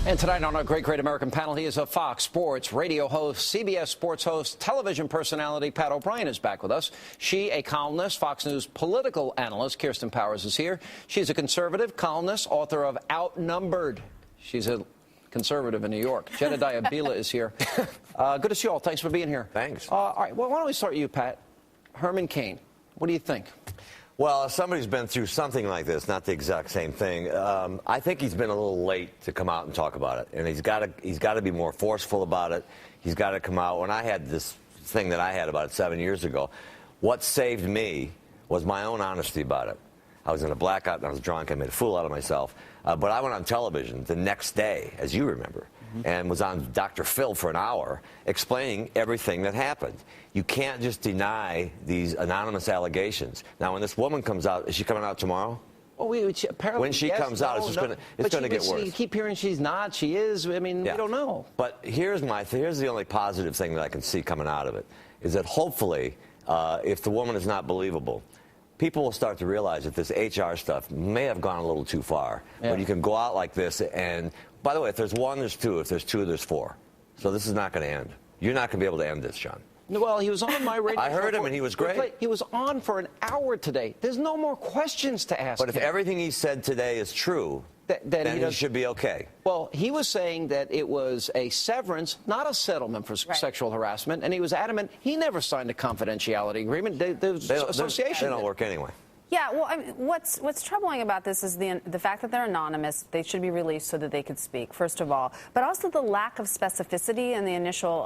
And tonight on our Great American Panel, he is a Fox Sports radio host, CBS Sports host, television personality. Pat O'Brien is back with us. She, a columnist, Fox News political analyst. Kirsten Powers is here. She's a conservative columnist, author of Outnumbered. She's a conservative in New York. Jedediah Bila is here. Good to see you all. Thanks for being here. Thanks. All right. Well, why don't we start with you, Pat? Herman Cain. What do you think? Well, if somebody's been through something like this, not the exact same thing, I think he's been a little late to come out and talk about it. And he's got to be more forceful about it. He's got to come out. When I had this thing that I had about 7 years ago, what saved me was my own honesty about it. I was in a blackout and I was drunk. I made a fool out of myself. But I went on television the next day, as you remember, and was on Dr. Phil for an hour explaining everything that happened. You can't just deny these anonymous allegations. Now, when this woman comes out, is she coming out tomorrow? Well, apparently, when she comes out, it's going to get worse. You keep hearing she's not, she is. I mean, we don't know. But here's the only positive thing that I can see coming out of it, is that hopefully, if the woman is not believable, people will start to realize that this HR stuff may have gone a little too far. Yeah. When you can go out like this, and by the way, if there's one, there's two. If there's two, there's four. So this is not going to end. You're not going to be able to end this, Sean. Well, he was on my radio. I heard him, and he was great. He was on for an hour today. There's no more questions to ask But if everything he said today is true, then he should be okay. Well, he was saying that it was a severance, not a settlement for sexual harassment, and he was adamant he never signed a confidentiality agreement. The association they don't work anyway. Yeah, well, I mean, what's troubling about this is the fact that they're anonymous. They should be released so that they could speak, first of all. But also the lack of specificity in the initial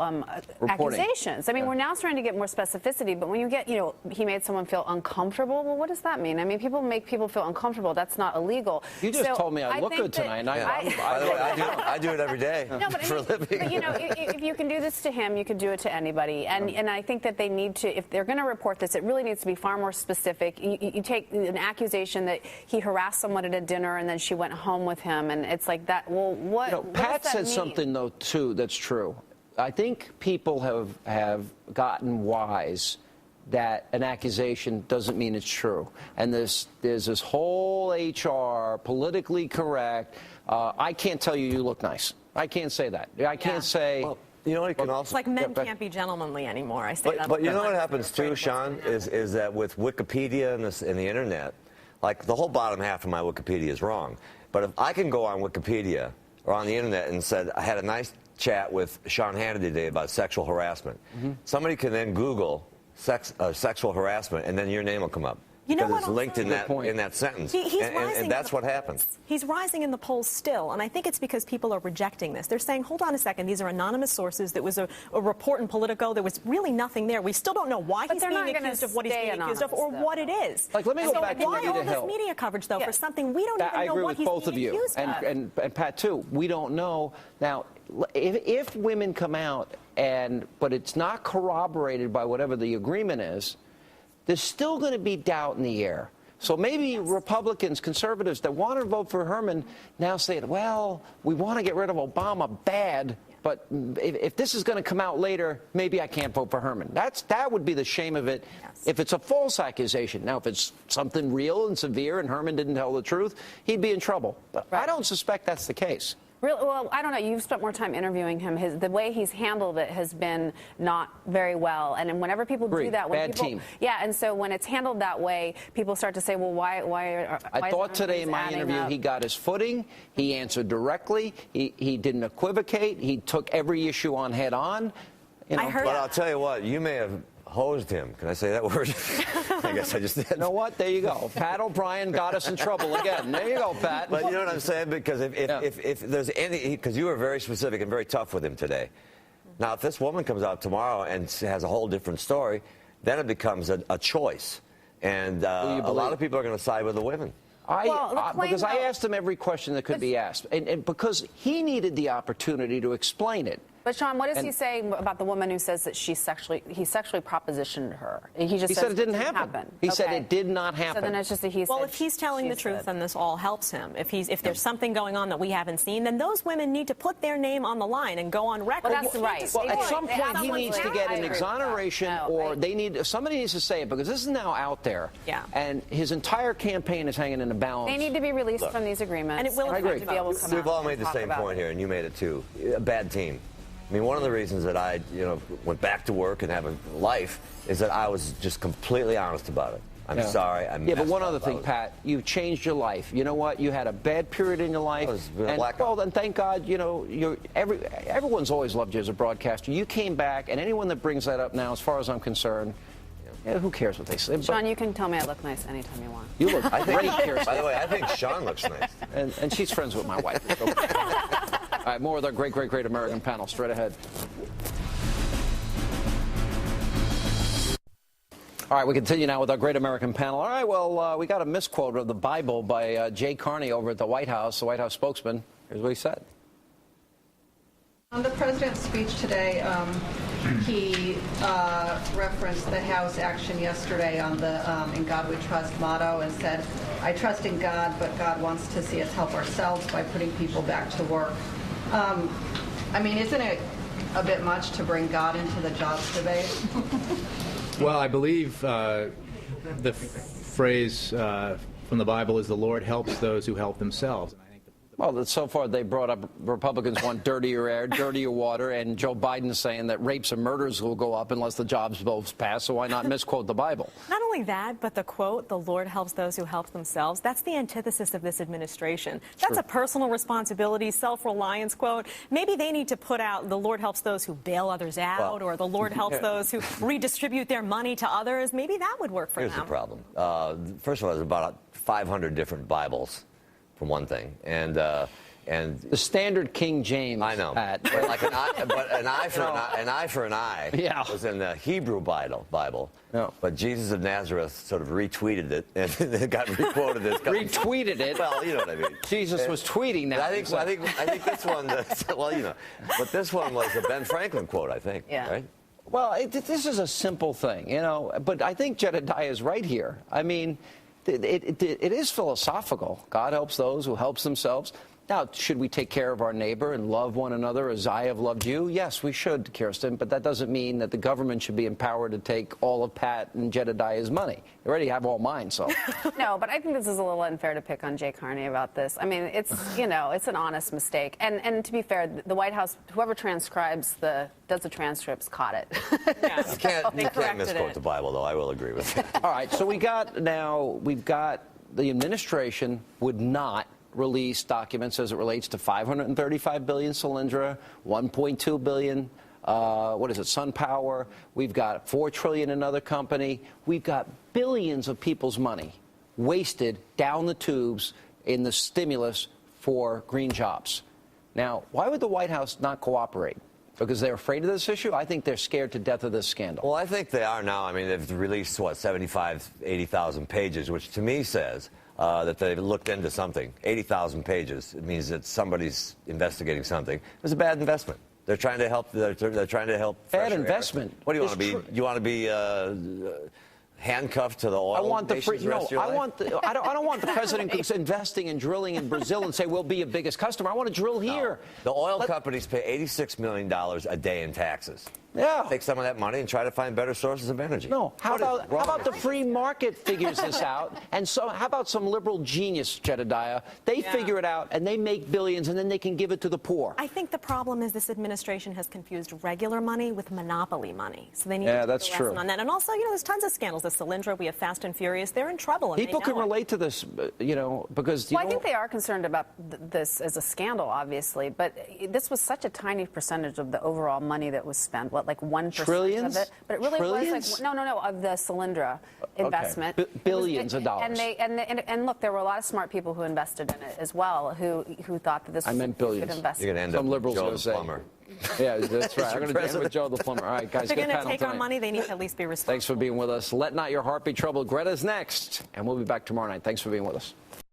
accusations. I mean, we're now starting to get more specificity, but when you get, he made someone feel uncomfortable, well, what does that mean? I mean, people make people feel uncomfortable. That's not illegal. You just told me I look good tonight. And by the way, I do it every day for a living. But, if you can do this to him, you can do it to anybody. And I think that they need to, if they're going to report this, it really needs to be far more specific. You take an accusation that he harassed someone at a dinner and then she went home with him, and it's like that. Well, what? Pat said something though too that's true. I think people have gotten wise that an accusation doesn't mean it's true, and there's this whole HR politically correct. I can't tell you look nice. I can't say that. I can't say. Well, you know, it can also. It's like men can't be gentlemanly anymore. I say that. But you know what happens too, Sean, is that with Wikipedia and the internet, like the whole bottom half of my Wikipedia is wrong. But if I can go on Wikipedia or on the internet and said I had a nice chat with Sean Hannity today about sexual harassment, somebody can then Google sexual harassment, and then your name will come up. Because it's linked in that sentence. And that's what happens. He's rising in the polls still, and I think it's because people are rejecting this. They're saying, hold on a second, these are anonymous sources. There was a report in Politico. There was really nothing there. We still don't know why he's being accused of what he's being accused of or what it is. Like, let me go back to why all this media coverage, though, for something we don't even know what he's being accused of? And Pat, too, we don't know. Now, if women come out, but it's not corroborated by whatever the agreement is, there's still going to be doubt in the air. So maybe Republicans, conservatives that want to vote for Herman now say, well, we want to get rid of Obama bad, but if this is going to come out later, maybe I can't vote for Herman. That would be the shame of it if it's a false accusation. Now, if it's something real and severe and Herman didn't tell the truth, he'd be in trouble. But I don't suspect that's the case. Well, I don't know. You've spent more time interviewing him. The way he's handled it has been not very well. And whenever people do that, bad team. Yeah, and so when it's handled that way, people start to say, well, why I thought today in my interview he got his footing. He answered directly. He didn't equivocate. He took every issue on head on. I heard. But I'll tell you what, you may have hosed him. Can I say that word? I guess I just did. You know what? There you go. Pat O'Brien got us in trouble again. There you go, Pat. But you know what I'm saying? Because if there's any, because you were very specific and very tough with him today. Now, if this woman comes out tomorrow and has a whole different story, then it becomes a choice. And a lot of people are going to side with the women. Because I asked him every question that could be asked, and because he needed the opportunity to explain it. But Sean, what does he say about the woman who says that he sexually propositioned her? He said it didn't happen. He said it did not happen. So then it's just a he said. Well, if he's telling the truth, then this all helps him. If there's something going on that we haven't seen, then those women need to put their name on the line and go on record. Well, that's right. Well, at some point he needs to get an exoneration, or somebody needs to say it, because this is now out there. Yeah. And his entire campaign is hanging in the balance. They need to be released from these agreements. And it will I agree. To be able to come We've out all made the same point here, and you made it too. A bad team. I mean, one of the reasons that I, went back to work and have a life is that I was just completely honest about it. I'm sorry. But one other thing, Pat, you've changed your life. You know what? You had a bad period in your life. Then thank God, everyone's always loved you as a broadcaster. You came back, and anyone that brings that up now, as far as I'm concerned, who cares what they say? Sean, you can tell me I look nice anytime you want. You look great, Kirsten. By the way, I think Sean looks nice. And she's friends with my wife. Okay. All right, more with our great, great, great American panel straight ahead. All right, we continue now with our great American panel. All right, well, we got a misquote of the Bible by Jay Carney over at the White House spokesman. Here's what he said. On the president's speech today, he referenced the House action yesterday on the In God We Trust motto and said, I trust in God, but God wants to see us help ourselves by putting people back to work. I mean, isn't it a bit much to bring God into the jobs debate? Well, I believe the phrase from the Bible is the Lord helps those who help themselves. Well, so far they brought up Republicans want dirtier air, dirtier water, and Joe Biden saying that rapes and murders will go up unless the jobs both pass, so why not misquote the Bible? Not only that, but the quote, the Lord helps those who help themselves, that's the antithesis of this administration. That's a personal responsibility, self-reliance quote. Maybe they need to put out the Lord helps those who bail others out, or the Lord helps those who redistribute their money to others. Maybe that would work for them. Here's the problem. First of all, there's about 500 different Bibles. For one thing, and the standard King James. I know, Pat. but like an eye for an eye. Yeah. Was in the Hebrew Bible. Yeah. But Jesus of Nazareth sort of retweeted it, and it got requoted as retweeted it. Well, you know what I mean. Jesus was tweeting that. I think this one. But this one was a Ben Franklin quote. I think. Yeah. Right. Well, this is a simple thing, But I think Jedediah is right here. I mean. It is philosophical. God helps those who help themselves. Now, should we take care of our neighbor and love one another as I have loved you? Yes, we should, Kirsten, but that doesn't mean that the government should be empowered to take all of Pat and Jedediah's money. They already have all mine, so. No, but I think this is a little unfair to pick on Jay Carney about this. I mean, it's, it's an honest mistake. And to be fair, the White House, whoever does the transcripts caught it. Yeah. You can't misquote the Bible, though. I will agree with that. All right, so we've got the administration would not release documents as it relates to $535 billion Solyndra, $1.2 billion, SunPower. We've got $4 trillion in another company. We've got billions of people's money wasted down the tubes in the stimulus for green jobs. Now, why would the White House not cooperate? Because they're afraid of this issue? I think they're scared to death of this scandal. Well, I think they are now. I mean, they've released, 80,000 pages, which to me says that they've looked into something. 80,000 pages. It means that somebody's investigating something. It was a bad investment. They're trying to help. They're trying to help. Bad investment. What do you want to be? You want to be handcuffed to the oil? I want the nations the rest of your life? I don't want the president who's investing and drilling in Brazil and say we'll be your biggest customer. I want to drill here. The oil companies pay $86 million a day in taxes. Yeah. Take some of that money and try to find better sources of energy. No. How about the free market figures this out? And so how about some liberal genius, Jedediah? They figure it out and they make billions and then they can give it to the poor. I think the problem is this administration has confused regular money with monopoly money. So they need to that's true. on that. And also, there's tons of scandals. The Solyndra, we have Fast and Furious. They're in trouble. And people can relate to this, because I think they are concerned about this as a scandal, obviously. But this was such a tiny percentage of the overall money that was spent. Like 1% Trillions? of it, but it really Trillions? was like of the Solyndra investment. Billions of dollars. And look, there were a lot of smart people who invested in it as well, who thought that this was meant billions. a good investment. You're going to end Some up liberals Joe gonna the say. plumber. Yeah, that's right. I'm going to end with Joe the plumber. All right, guys. If they're good going to panel take tonight. our money, they need to at least be responsible. Thanks for being with us. Let not your heart be troubled. Greta's next, and we'll be back tomorrow night. Thanks for being with us.